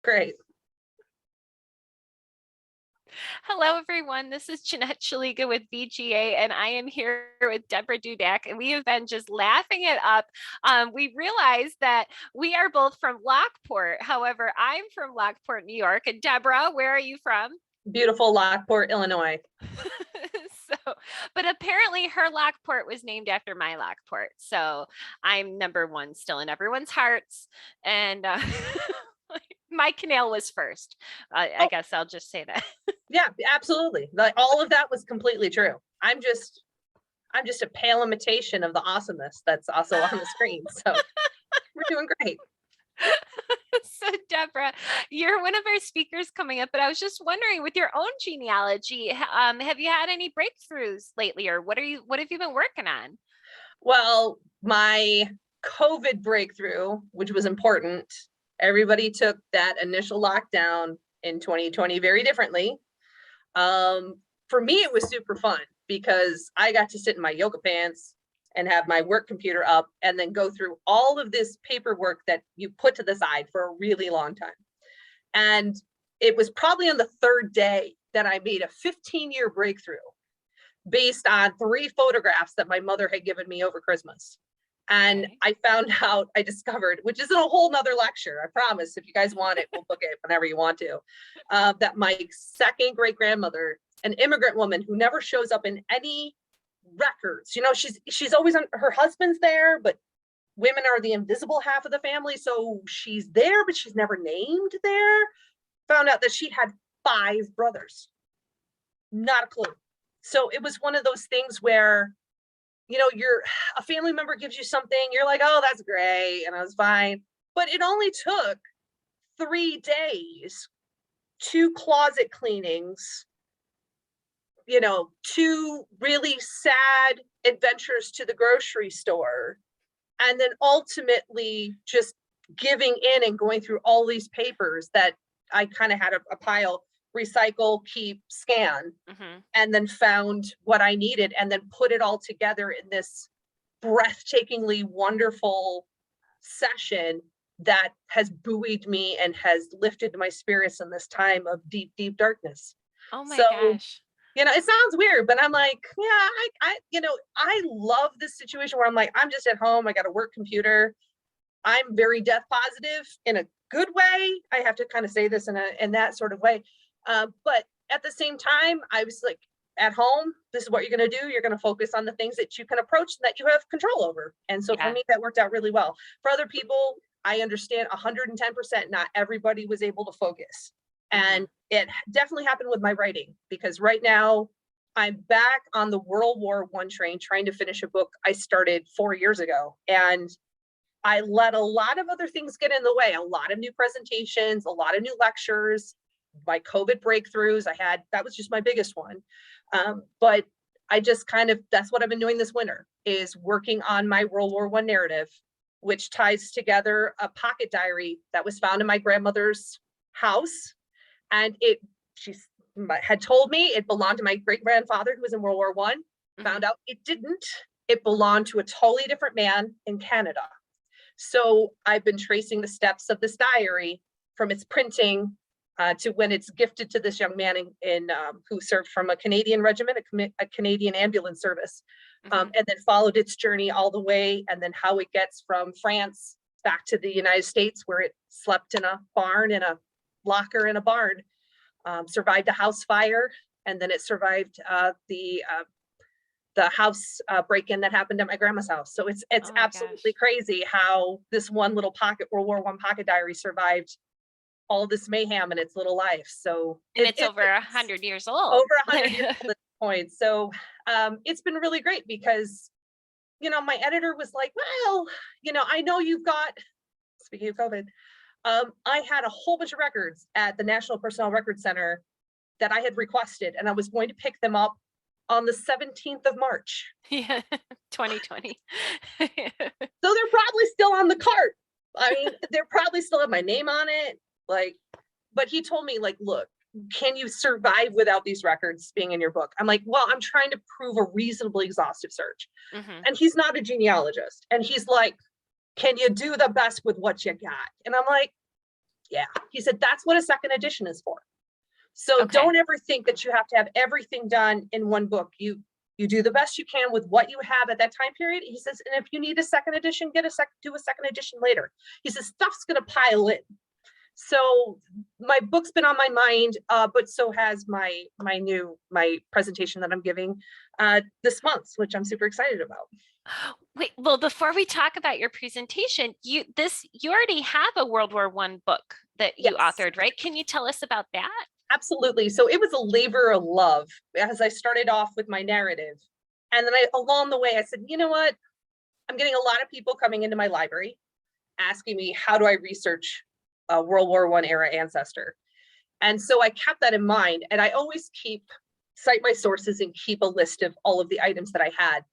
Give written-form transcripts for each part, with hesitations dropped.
Great. Hello, everyone. This is Jeanette Chaliga with VGA, and I am here with Debra Dudek, and we have been just laughing it up. We realized that we are both from Lockport. However, I'm from Lockport, New York. And Debra, where are you from? Beautiful Lockport, Illinois. But apparently her Lockport was named after my Lockport. So I'm number one still in everyone's hearts. And my canal was first. I guess I'll just say that. Yeah, absolutely. Like all of that was completely true. I'm just a pale imitation of the awesomeness that's also on the screen. So we're doing great. So Debra, you're one of our speakers coming up, but I was just wondering, with your own genealogy, have you had any breakthroughs lately, or what have you been working on? Well, my COVID breakthrough, which was important, everybody took that initial lockdown in 2020 very differently. For me, it was super fun because I got to sit in my yoga pants and have my work computer up and then go through all of this paperwork that you put to the side for a really long time. And it was probably on the third day that I made a 15-year breakthrough based on 3 photographs that my mother had given me over Christmas. And I found out, I discovered, which is a whole nother lecture, I promise, if you guys want it, we'll book it whenever you want to, that my second great grandmother, an immigrant woman who never shows up in any records, you know, she's always on, her husband's there, but women are the invisible half of the family. So she's there, but she's never named there. Found out that she had 5 brothers. Not a clue. So it was one of those things where, you know, a family member gives you something, you're like, oh, that's great. And I was fine. But it only took 3 days, 2 closet cleanings, you know, 2 really sad adventures to the grocery store, and then ultimately just giving in and going through all these papers that I kind of had a pile, recycle, keep, scan, and then found what I needed and then put it all together in this breathtakingly wonderful session that has buoyed me and has lifted my spirits in this time of deep, deep darkness. Oh my So, gosh. you know, it sounds weird, but I'm like, yeah, you know, I love this situation where I'm like, I'm just at home. I got a work computer. I'm very death positive in a good way. I have to kind of say this in that sort of way. But at the same time, I was like, at home, this is what you're going to do. You're going to focus on the things that you can approach and that you have control over. And so for me, that worked out really well. For other people, I understand 110%, not everybody was able to focus. And it definitely happened with my writing, because right now I'm back on the World War I train trying to finish a book I started 4 years ago. And I let a lot of other things get in the way, a lot of new presentations, a lot of new lectures, my COVID breakthroughs that was just my biggest one. But I just that's what I've been doing this winter, is working on my World War I narrative, which ties together a pocket diary that was found in my grandmother's house. And she had told me it belonged to my great grandfather who was in World War I. Found out it didn't. It belonged to a totally different man in Canada. So I've been tracing the steps of this diary from its printing to when it's gifted to this young man who served from a Canadian regiment, a Canadian ambulance service, and then followed its journey all the way, and then how it gets from France back to the United States, where it slept in a barn, in a locker in a barn, survived a house fire, and then it survived the house break-in that happened at my grandma's house. So it's absolutely crazy how this one little World War I pocket diary survived all this mayhem in its little life. So it's over 100 years old. Over 100 years old at this point. So it's been really great because, you know, my editor was like, well, you know, I know you've got, speaking of COVID, I had a whole bunch of records at the National Personnel Records Center that I had requested, and I was going to pick them up on the 17th of March. Yeah, 2020. So they're probably still on the cart. I mean, they're probably still have my name on it. Like, but he told me, like, look, can you survive without these records being in your book? I'm like, well, I'm trying to prove a reasonably exhaustive search. And he's not a genealogist. And he's like, can you do the best with what you got? And I'm like, Yeah. He said, that's what a second edition is for. So Okay. don't ever think that you have to have everything done in one book. You do the best you can with what you have at that time period. He says, and if you need a second edition, do a second edition later. He says, stuff's going to pile in. So my book's been on my mind, but so has my presentation that I'm giving this month, which I'm super excited about. Wait, well, before we talk about your presentation, you already have a World War I book that you Yes. authored, right? Can you tell us about that? Absolutely. So it was a labor of love as I started off with my narrative. And then along the way, I said, you know what? I'm getting a lot of people coming into my library asking me, how do I research a World War I era ancestor? And so I kept that in mind. And I always cite my sources and keep a list of all of the items that I had.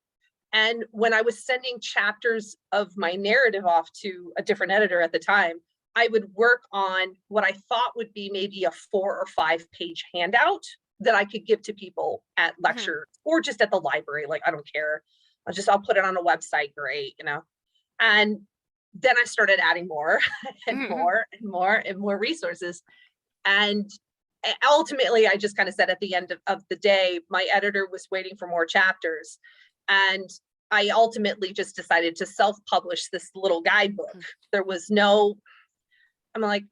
And when I was sending chapters of my narrative off to a different editor at the time, I would work on what I thought would be maybe a 4 or 5 page handout that I could give to people at lectures or just at the library. Like, I don't care. I'll put it on a website. Great. And then I started adding more and more and more and more resources. And ultimately, I just kind of said at the end of the day, my editor was waiting for more chapters. And I ultimately just decided to self-publish this little guidebook. There was no, I'm like,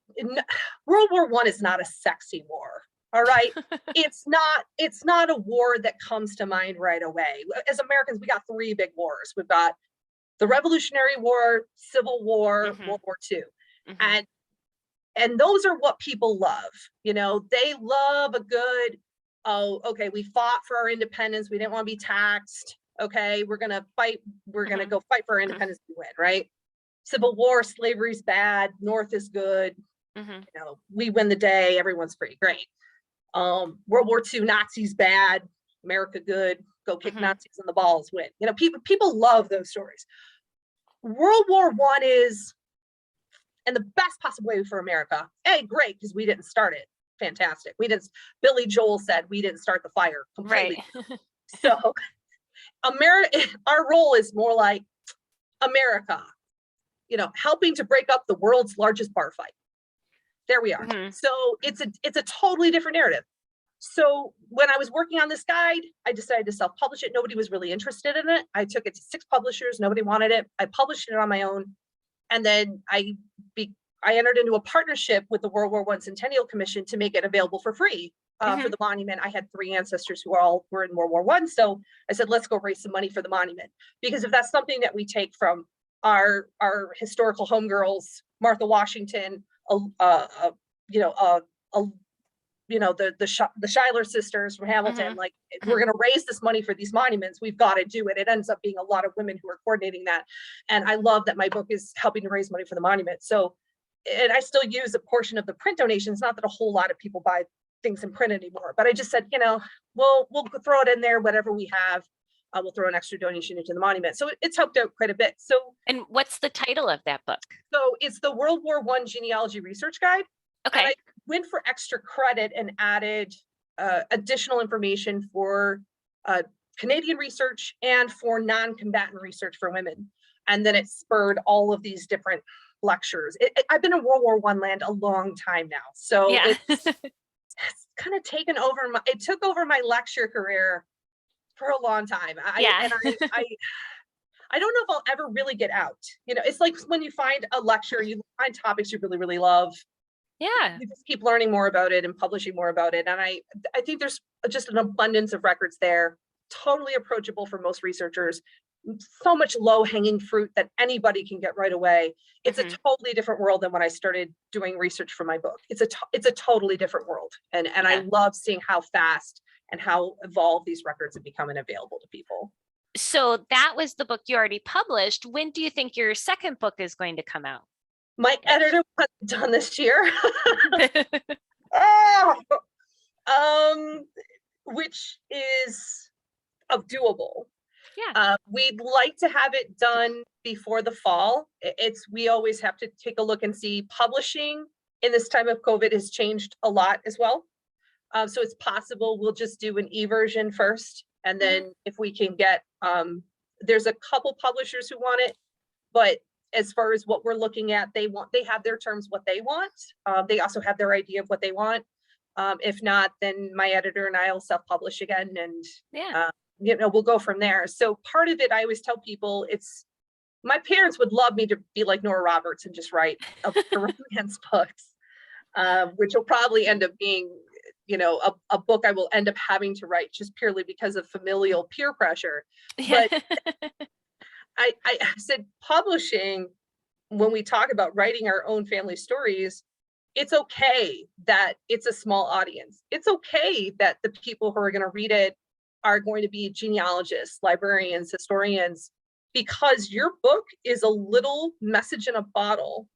World War I is not a sexy war. All right. It's not a war that comes to mind right away. As Americans, we got 3 big wars. We've got the Revolutionary War, Civil War, World War II. And those are what people love. They love a good, oh, okay, we fought for our independence. We didn't want to be taxed. Okay, we're going to fight. We're going to go fight for our independence and win, right? Civil War, slavery's bad. North is good. We win the day. Everyone's pretty great. World War II, Nazis bad. America good. Go kick Nazis in the balls, win. People love those stories. World War I is, and the best possible way for America. Hey, great, because we didn't start it. Fantastic. Billy Joel said we didn't start the fire completely. Right. So our role is more like America, helping to break up the world's largest bar fight. There we are. So it's a totally different narrative. So when I was working on this guide, I decided to self-publish it. Nobody was really interested in it. I took it to 6 publishers. Nobody wanted it. I published it on my own. And then I entered into a partnership with the World War I Centennial Commission to make it available for free for the monument. I had 3 ancestors who all were in World War I. So I said, let's go raise some money for the monument. Because if that's something that we take from our historical homegirls, Martha Washington, the Schuyler sisters from Hamilton, we're going to raise this money for these monuments. We've got to do it. It ends up being a lot of women who are coordinating that. And I love that my book is helping to raise money for the monument. So, and I still use a portion of the print donations. Not that a whole lot of people buy things in print anymore, but I just said, we'll throw it in there, whatever we have. We'll throw an extra donation into the monument. So it's helped out quite a bit. So, and what's the title of that book? So it's the World War I Genealogy Research Guide. Okay. And I went for extra credit and added additional information for Canadian research and for non-combatant research for women. And then it spurred all of these different lectures. I've been in World War I land a long time now. So it's kind of taken over. It took over my lecture career for a long time. I don't know if I'll ever really get out. It's like when you find a lecture, you find topics you really, really love. Yeah. You just keep learning more about it and publishing more about it. And I think there's just an abundance of records there, totally approachable for most researchers, so much low-hanging fruit that anybody can get right away. It's a totally different world than when I started doing research for my book. It's a totally different world. And I love seeing how fast and how evolved these records are becoming available to people. So that was the book you already published. When do you think your second book is going to come out? My editor was done this year. Which is doable. Yeah. We'd like to have it done before the fall. We always have to take a look and see. Publishing in this time of COVID has changed a lot as well. So it's possible we'll just do an e-version first. And then if we can get, there's a couple publishers who want it, but as far as what we're looking at, they have their terms, what they want. They also have their idea of what they want. If not, then my editor and I will self-publish again, and we'll go from there. So part of it, I always tell people, my parents would love me to be like Nora Roberts and just write a romance books, which will probably end up being, a book I will end up having to write just purely because of familial peer pressure. But I said publishing, when we talk about writing our own family stories, it's okay that it's a small audience. It's okay that the people who are going to read it are going to be genealogists, librarians, historians, because your book is a little message in a bottle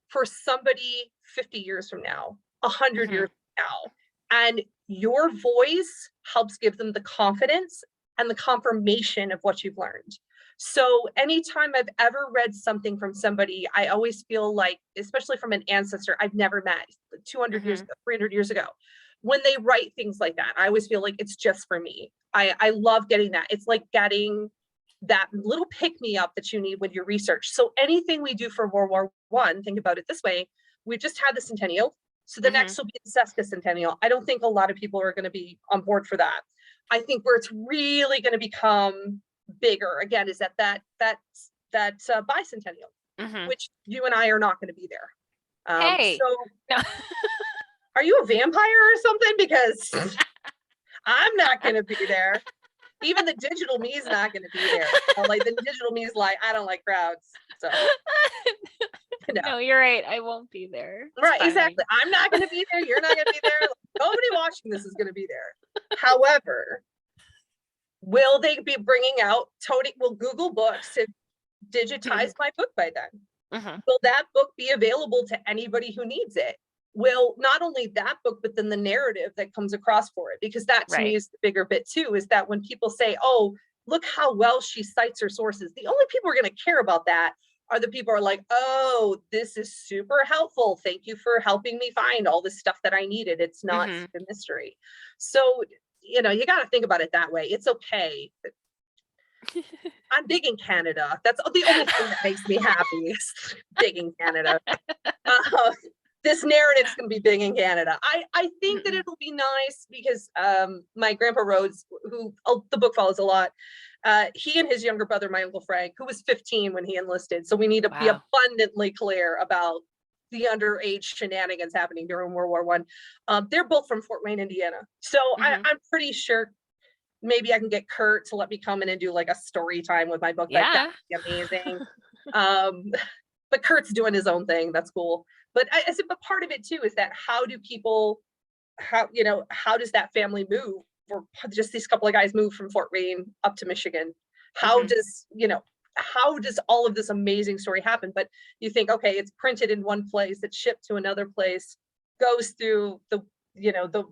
for somebody 50 years from now, 100 years from now. And your voice helps give them the confidence and the confirmation of what you've learned. So anytime I've ever read something from somebody, I always feel like, especially from an ancestor I've never met 200 years ago, 300 years ago, when they write things like that, I always feel like it's just for me. I love getting that. It's like getting that little pick-me-up that you need with your research. So anything we do for World War I, think about it this way, we just had the centennial. So the next will be the sesquicentennial. I don't think a lot of people are going to be on board for that. I think where it's really going to become bigger again is at that bicentennial, which you and I are not going to be there. Hey, so are you a vampire or something? Because I'm not going to be there. Even the digital me is not going to be there. Like the digital me is like, I don't like crowds. So no, you're right. I won't be there. It's right, fine. exactly. I'm not going to be there. You're not going to be there. Like, nobody watching this is going to be there. However, will they be bringing out will Google Books to digitize my book by then? Will that book be available to anybody who needs it? Will not only that book, but then the narrative that comes across for it, because that to me is the bigger bit too, is that when people say, oh, look how well she cites her sources, the only people who are going to care about that are the people who are like, oh, this is super helpful. Thank you for helping me find all this stuff that I needed. It's not a mystery. So, you got to think about it that way. It's okay. I'm big in Canada. That's the only thing that makes me happy is big in Canada. This narrative is going to be big in Canada. I think that it'll be nice because my grandpa Rhodes, who the book follows a lot, he and his younger brother, my Uncle Frank, who was 15 when he enlisted. So we need to be abundantly clear about the underage shenanigans happening during World War I. They're both from Fort Wayne, Indiana. So I'm pretty sure maybe I can get Kurt to let me come in and do like a story time with my book. That would be amazing. But Kurt's doing his own thing. That's cool. But I said, but part of it too is that how does that family move? Or just these couple of guys move from Fort Wayne up to Michigan? How does all of this amazing story happen? But you think, okay, it's printed in one place, it's shipped to another place, goes through the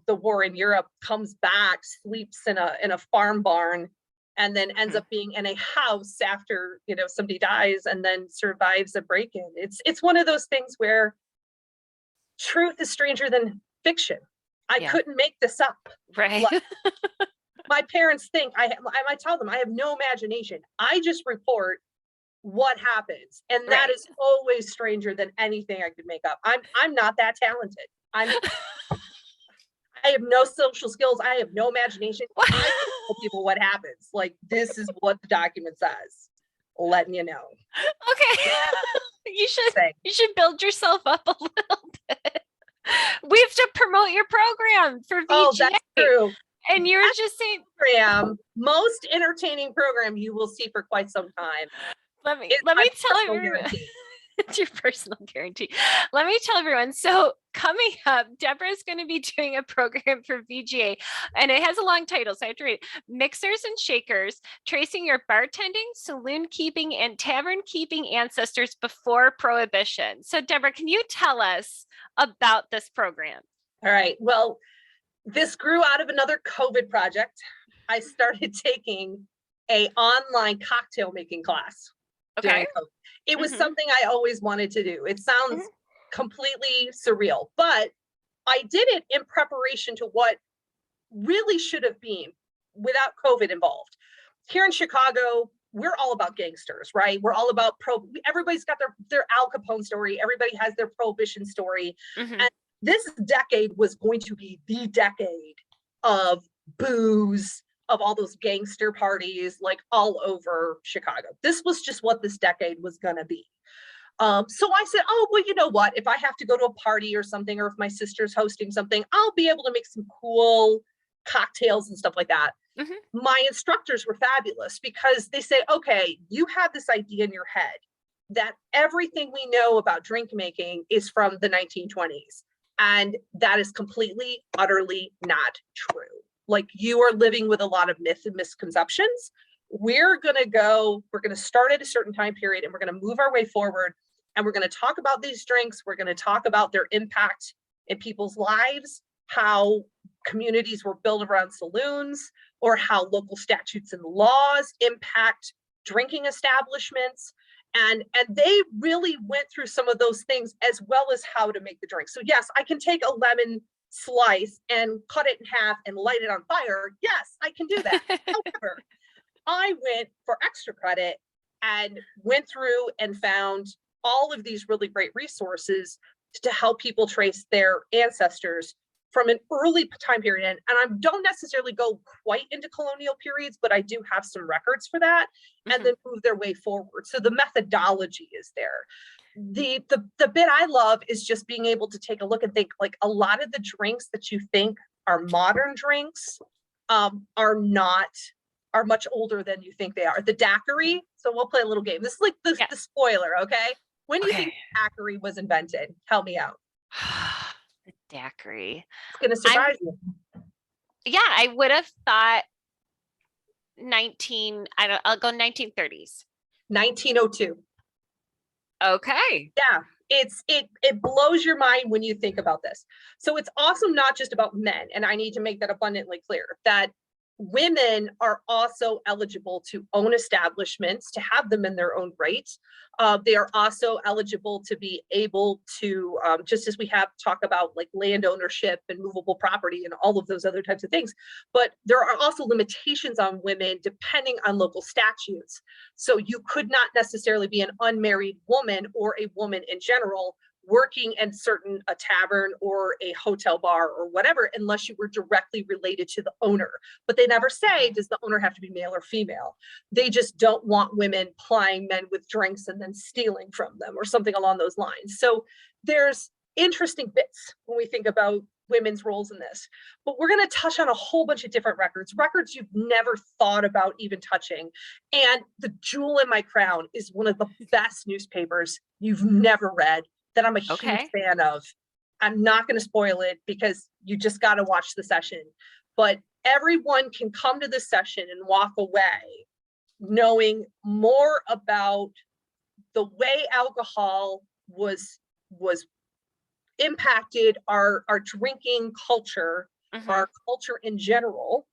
war in Europe, comes back, sleeps in a farm barn, and then ends up being in a house after somebody dies, and then survives a break-in. It's one of those things where truth is stranger than fiction. I couldn't make this up. Right. My parents think I tell them I have no imagination. I just report what happens, and that is always stranger than anything I could make up. I'm not that talented. I have no social skills. I have no imagination. I can tell people what happens. Like, this is what the document says. Letting you know. Okay. You should build yourself up a little bit. We have to promote your program for VGA. Oh, that's true. And you're just saying most entertaining program you will see for quite some time. Let me tell everyone. It's your personal guarantee. Let me tell everyone. So coming up, Debra is going to be doing a program for VGA, and it has a long title, so I have to read it. Mixers and Shakers, Tracing Your Bartending, Saloon Keeping, and Tavern Keeping Ancestors Before Prohibition. So Debra, can you tell us about this program? All right. Well, this grew out of another COVID project. I started taking an online cocktail making class. Okay. It was something I always wanted to do. It sounds completely surreal, but I did it in preparation to what really should have been without COVID involved. Here in Chicago, we're all about gangsters, right? We're all about everybody's got their Al Capone story. Everybody has their Prohibition story. Mhm. And this decade was going to be the decade of booze, of all those gangster parties, like all over Chicago. This was just what this decade was going to be. So I said, oh, well, you know what? If I have to go to a party or something, or if my sister's hosting something, I'll be able to make some cool cocktails and stuff like that. Mhm. My instructors were fabulous because they say, okay, you have this idea in your head that everything we know about drink making is from the 1920s. And that is completely, utterly not true. Like, you are living with a lot of myths and misconceptions. We're going to start at a certain time period, and we're going to move our way forward. And we're going to talk about these drinks. We're going to talk about their impact in people's lives, how communities were built around saloons, or how local statutes and laws impact drinking establishments. And they really went through some of those things, as well as how to make the drink. So yes, I can take a lemon slice and cut it in half and light it on fire. Yes, I can do that. However, I went for extra credit and went through and found all of these really great resources to help people trace their ancestors from an early time period. And I don't necessarily go quite into colonial periods, but I do have some records for that, and then move their way forward. So the methodology is there. The bit I love is just being able to take a look and think, like, a lot of the drinks that you think are modern drinks are much older than you think they are. The daiquiri. So we'll play a little game. This is like the spoiler. Okay. When do you think daiquiri was invented? Help me out. The daiquiri. It's going to surprise you. Yeah, I would have thought I'll go 1930s. 1902. Okay. Yeah. It blows your mind when you think about this. So it's also not just about men. And I need to make that abundantly clear that women are also eligible to own establishments, to have them in their own right. They are also eligible to be able to, just as we have talk about like land ownership and movable property and all of those other types of things, but there are also limitations on women depending on local statutes. So you could not necessarily be an unmarried woman or a woman in general working in a tavern or a hotel bar or whatever, unless you were directly related to the owner. But they never say, does the owner have to be male or female? They just don't want women plying men with drinks and then stealing from them or something along those lines. So there's interesting bits when we think about women's roles in this, but we're going to touch on a whole bunch of different records you've never thought about even touching. And the jewel in my crown is one of the best newspapers you've never read, that I'm a huge fan of. I'm not going to spoil it because you just got to watch the session, but everyone can come to this session and walk away knowing more about the way alcohol was impacted our drinking culture, our culture in general,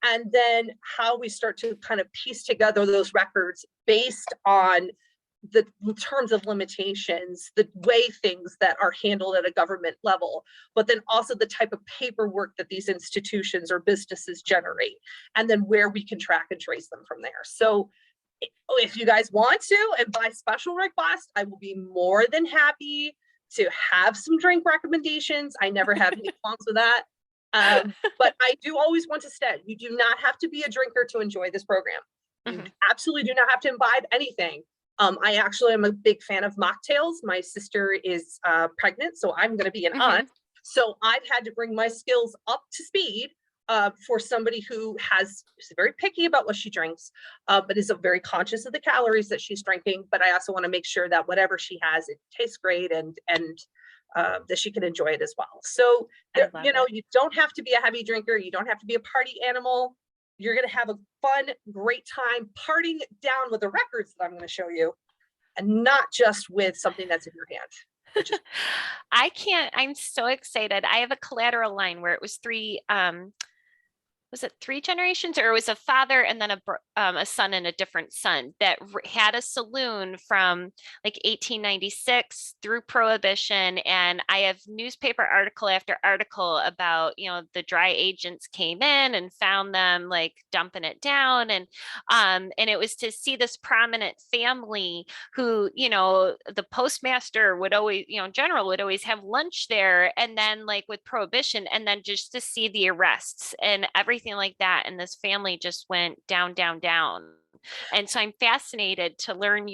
and then how we start to kind of piece together those records based on the terms of limitations, the way things that are handled at a government level, but then also the type of paperwork that these institutions or businesses generate, and then where we can track and trace them from there. So if you guys want to and buy special request, I will be more than happy to have some drink recommendations. I never have any qualms with that. But I do always want to state, you do not have to be a drinker to enjoy this program. You absolutely do not have to imbibe anything. I actually am a big fan of mocktails. My sister is pregnant, so I'm going to be an aunt. So I've had to bring my skills up to speed for somebody who is very picky about what she drinks, but is very conscious of the calories that she's drinking. But I also want to make sure that whatever she has, it tastes great and that she can enjoy it as well. So, you don't have to be a heavy drinker. You don't have to be a party animal. You're going to have a fun, great time partying down with the records that I'm going to show you, and not just with something that's in your hand. I'm so excited. I have a collateral line where it was three was it 3 generations, or it was a father and then a son and a different son that had a saloon from like 1896 through Prohibition. And I have newspaper article after article about, the dry agents came in and found them like dumping it down. And it was to see this prominent family who, the postmaster would always, general would always have lunch there. And then like with Prohibition, and then just to see the arrests and everything like that. And this family just went down, down, down. And so I'm fascinated to learn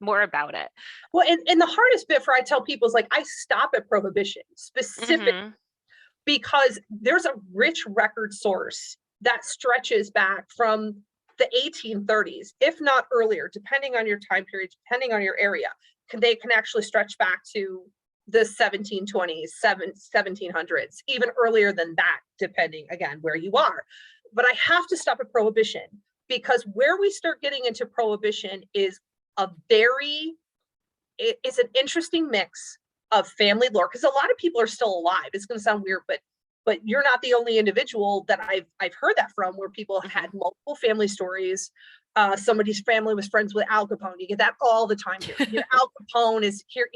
more about it. Well, and the hardest bit for I tell people is like, I stop at Prohibition specific because there's a rich record source that stretches back from the 1830s, if not earlier, depending on your time period, depending on your area. They can actually stretch back to the 1720s, 1700s, even earlier than that, depending, again, where you are. But I have to stop at Prohibition because where we start getting into Prohibition is it's an interesting mix of family lore, because a lot of people are still alive. It's going to sound weird, but you're not the only individual that I've heard that from, where people have had multiple family stories. Somebody's family was friends with Al Capone. You get that all the time here. Al Capone is here,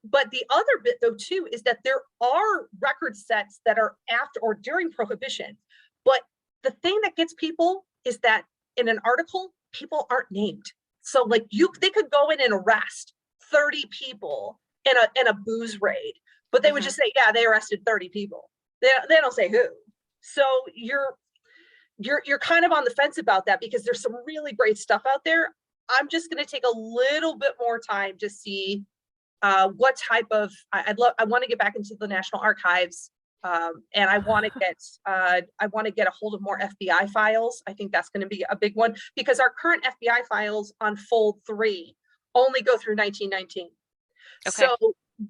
But the other bit, though, too, is that there are record sets that are after or during Prohibition. But the thing that gets people is that in an article, people aren't named. So like they could go in and arrest 30 people in a booze raid, but they would just say, yeah, they arrested 30 people. They don't say who. So you're kind of on the fence about that, because there's some really great stuff out there. I'm just going to take a little bit more time to see what type of, I want to get back into the National Archives, and I want to get a hold of more FBI files. I think that's going to be a big one, because our current FBI files on Fold 3 only go through 1919. Okay. So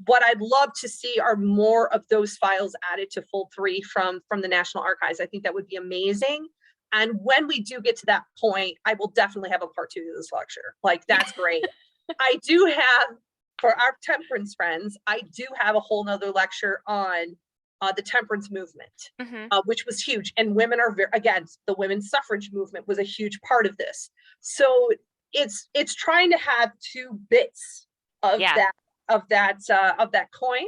what I'd love to see are more of those files added to Fold 3 from the National Archives. I think that would be amazing. And when we do get to that point, I will definitely have a part 2 of this lecture. Like, that's great. I do have, for our temperance friends, I do have a whole nother lecture on the temperance movement, which was huge. And women are again, the women's suffrage movement was a huge part of this. So it's trying to have 2 bits of that coin,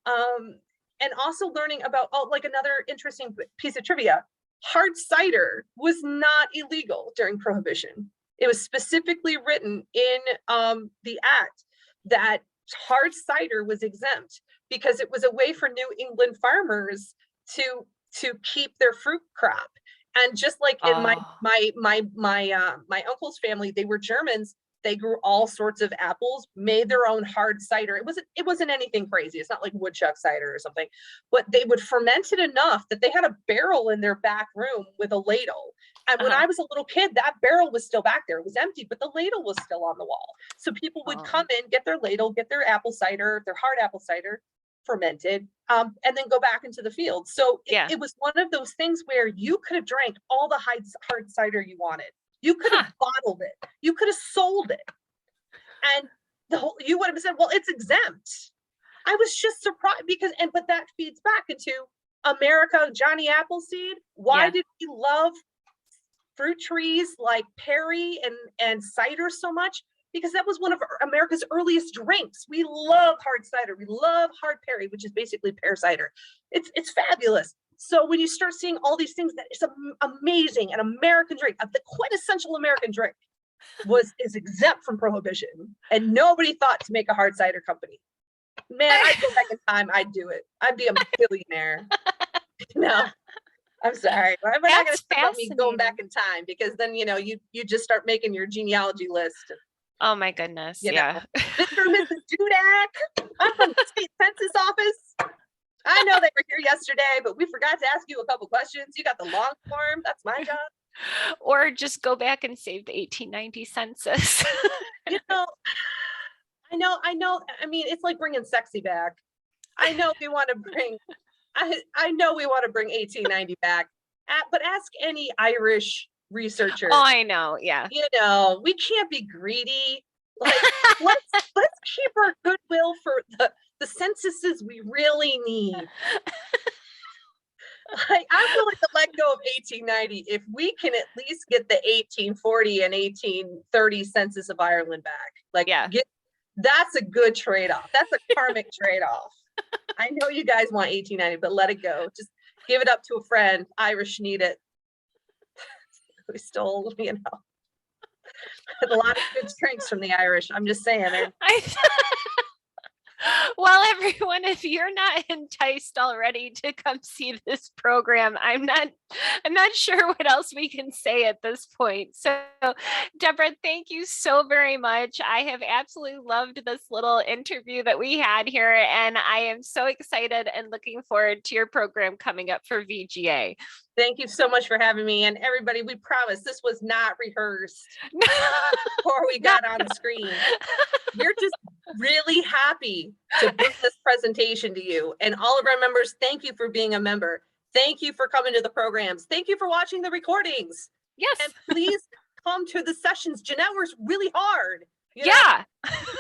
and also learning about like another interesting piece of trivia. Hard cider was not illegal during Prohibition. It was specifically written in the act that hard cider was exempt, because it was a way for New England farmers to keep their fruit crop. And just like in my uncle's family, they were Germans. They grew all sorts of apples, made their own hard cider. It wasn't anything crazy. It's not like woodchuck cider or something, but they would ferment it enough that they had a barrel in their back room with a ladle. And when I was a little kid, that barrel was still back there. It was empty, but the ladle was still on the wall. So people would come in, get their ladle, get their apple cider, their hard apple cider fermented, and then go back into the field. So it was one of those things where you could have drank all the hard cider you wanted. You could have bottled it. You could have sold it. And you would have said, well, it's exempt. I was just surprised but that feeds back into America, Johnny Appleseed. Why did we love fruit trees like Perry and cider so much? Because that was one of America's earliest drinks. We love hard cider. We love hard Perry, which is basically pear cider. It's fabulous. So when you start seeing all these things, that is amazing, an American drink, the quintessential American drink is exempt from Prohibition, and nobody thought to make a hard cider company. Man, I'd go back in time, I'd do it. I'd be a billionaire. No, I'm sorry. We're not going to talk about me going back in time, because then, you just start making your genealogy list. Oh my goodness. Yeah. Mr. and Mrs. Dudek, I'm from the state census office. I know they were here yesterday, but we forgot to ask you a couple questions. You got the long form. That's my job. Or just go back and save the 1890 census. I know. I mean, it's like bringing sexy back. I know we want to bring 1890 back, but ask any Irish researcher. Oh, I know. Yeah. We can't be greedy. Like, let's keep our goodwill for the censuses we really need. I'm willing to let go of 1890 if we can at least get the 1840 and 1830 census of Ireland back. Like, Yeah. That's a good trade-off. That's a karmic trade-off. I know you guys want 1890, but let it go. Just give it up to a friend. Irish need it. We stole, a lot of good drinks from the Irish. I'm just saying. Well, everyone, if you're not enticed already to come see this program, I'm not sure what else we can say at this point. So, Debra, thank you so very much. I have absolutely loved this little interview that we had here, and I am so excited and looking forward to your program coming up for VGA. Thank you so much for having me. And everybody, we promise this was not rehearsed before we got on the screen. We're just really happy to bring this presentation to you. And all of our members, thank you for being a member. Thank you for coming to the programs. Thank you for watching the recordings. Yes. And please come to the sessions. Jeanette works really hard. Yeah.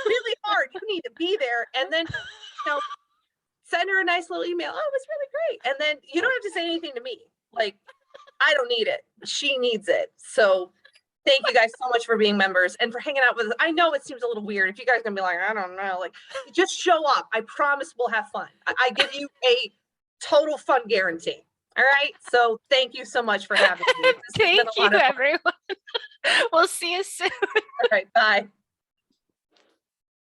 Really hard. You need to be there. And then, send her a nice little email. Oh, it was really great. And then you don't have to say anything to me. Like, I don't need it. She needs it. So thank you guys so much for being members and for hanging out with us. I know it seems a little weird if you guys are gonna be like, I don't know, like, just show up. I promise we'll have fun. I give you a total fun guarantee. All right. So thank you so much for having me. Thank you, everyone. We'll see you soon. All right. Bye.